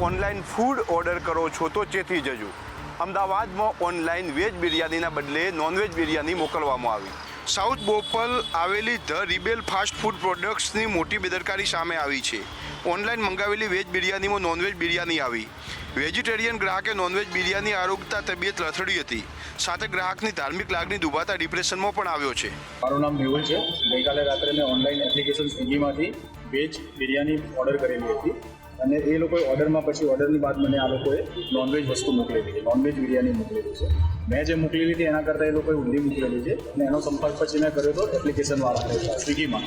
Online food order કરો છો તો ચેતી જજો. અમદાવાદમાં ઓનલાઈન વેજ બિરયાનીના બદલે નોનવેજ બિરયાની મોકલવામાં આવી. સાઉથ બોપલ આવેલી ધ રિબેલ ફાસ્ટ ફૂડ પ્રોડક્ટ્સની મોટી બેદરકારી સામે આવી છે. ઓનલાઈન મંગાવેલી વેજ બિરયાનીમાં નોનવેજ બિરયાની આવી. વેજીટેરિયન ગ્રાહકે નોનવેજ બિરયાની આરોગતા તબિયત લથડી હતી. સાથે ગ્રાહકની ધાર્મિક લાગણી દુભાતા ડિપ્રેશનમાં પણ આવ્યો છે. મારું નામ મેહુલ છે. ગઈકાલે રાત્રે મેં ઓનલાઈન એપ્લિકેશન સ્વિગીમાંથી વેજ બિરયાની ઓર્ડર કરેલી હતી અને એ લોકોએ ઓર્ડરની બાદ મને આ લોકોએ નોનવેજ વસ્તુ મોકલેલી છે, નોનવેજ બિરયાની મોકલેલી છે. મેં જે મોકલેલી હતી એના કરતાં એ લોકોએ ઊંધી મોકલેલી છે અને એનો સંપર્ક પછી મેં કર્યો હતો એપ્લિકેશનવાળા સ્વિગીમાં.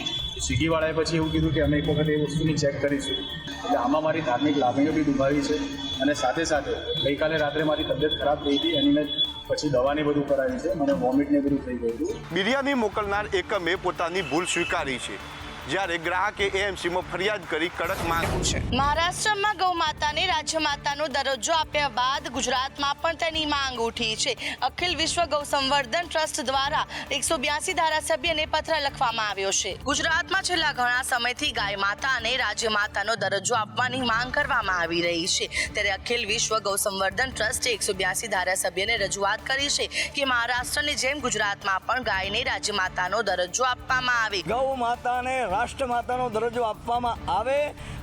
સ્વિગીવાળાએ પછી એવું કીધું કે અમે એક વખત એ વસ્તુની ચેક કરીશું. એટલે આમાં મારી ધાર્મિક લાગણીઓ બી દુભાવી છે અને સાથે સાથે ગઈકાલે રાત્રે મારી તબિયત ખરાબ થઈ હતી એની મેં પછી દવાની બધું કરાવી છે. મને વોમિટ ને બધું થઈ ગયું હતું. બિરયાની મોકલનાર એકમે પોતાની ભૂલ સ્વીકારી છે, જ્યારે ગ્રાહકે એએમસીમાં ફરિયાદ કરી કડક માંગ છે. મહારાષ્ટ્રમાં ગૌ માતાને રાજ્ય માતાનો દરજ્જો આપ્યા બાદ ગુજરાતમાં પણ તેની માંગ ઉઠી છે. અખિલ વિશ્વ ગૌ સંવર્ધન ટ્રસ્ટ દ્વારા 182 ધારાસભ્યને પત્ર લખવામાં આવ્યો છે. ગુજરાતમાં છેલ્લા ઘણા સમયથી ગાય માતા અને રાજ્ય માતાનો દરજ્જો આપવાની માંગ કરવામાં આવી રહી છે. ત્યારે અખિલ વિશ્વ ગૌ સંવર્ધન ટ્રસ્ટે 182 ધારાસભ્યને રજૂઆત કરી છે કે મહારાષ્ટ્રની જેમ ગુજરાતમાં પણ ગાયને રાજ્ય માતાનો દરજ્જો આપવામાં આવે. ગૌ માતાને રાષ્ટ્રમાતાનો દરજ્જો આપવામાં આવે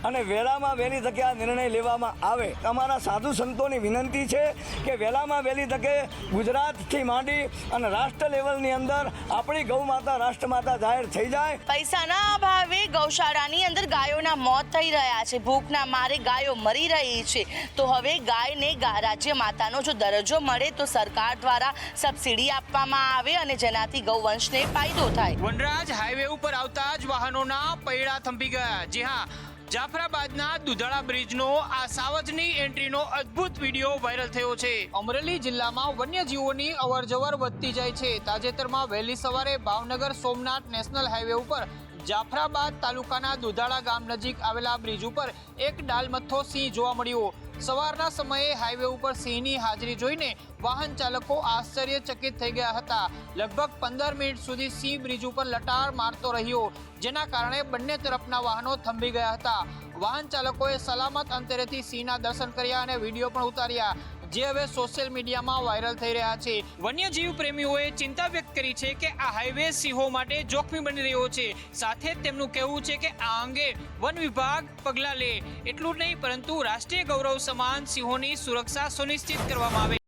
અને વહેલામાં વહેલી તકે આ નિર્ણય લેવામાં આવે. અમારા સાધુ સંતોની વિનંતી છે કે વહેલામાં વહેલી તકે ગુજરાતથી માંડી અને રાષ્ટ્ર લેવલની અંદર આપણી ગૌ માતા રાષ્ટ્રમાતા જાહેર થઈ જાય. પૈસાના અભાવે ગૌશાળાની અંદર ગાયોના મોત થઈ રહ્યા છે. ભૂખના મારે ગાયો મરી રહી છે. તો હવે ગાયને રાજ્ય માતાનો જો દરજ્જો મળે તો સરકાર દ્વારા સબસિડી આપવામાં આવે અને જેનાથી ગૌવંશને ફાયદો થાય. વનરાજ હાઈવે ઉપર આવતા જ વાહનોના પૈડા થંભી ગયા. જી હા, જાફરાબાદના દુધાળા બ્રિજનો આ સાવજની એન્ટ્રીનો અદ્ભુત વિડીયો વાયરલ થયો છે. અમરેલી જિલ્લામાં વન્યજીવોની અવરજવર વધતી જાય છે. તાજેતરમાં વહેલી સવારે ભાવનગર સોમનાથ નેશનલ હાઈવે ઉપર જાફરાબાદ તાલુકાના દુધાળા ગામ નજીક આવેલા બ્રિજ ઉપર એક ડાલમથ્થો સિંહ જોવા મળ્યો. સવારના સમયે હાઈવે ઉપર સિંહની હાજરી જોઈને વાહન ચાલકો આશ્ચર્યચકિત થઈ ગયા હતા. લગભગ 15 મિનિટ સુધી સિંહ બ્રિજ ઉપર લટાર મારતો રહ્યો, જેના કારણે બંને તરફના વાહનો થંભી ગયા હતા. વાહન ચાલકોએ સલામત અંતરેથી સિંહના દર્શન કર્યા અને વિડીયો પણ ઉતાર્યા, જે હવે સોશિયલ મીડિયામાં વાયરલ થઈ રહ્યા છે. વન્યજીવ પ્રેમીઓએ ચિંતા વ્યક્ત કરી છે કે આ હાઈવે સિંહો માટે જોખમી બની રહ્યો છે. સાથે જ તેમનું કહેવું છે કે આ અંગે વન વિભાગ પગલાં લે. એટલું જ નહીં પરંતુ રાષ્ટ્રીય ગૌરવ સમાન સિંહોની સુરક્ષા સુનિશ્ચિત કરવામાં આવે.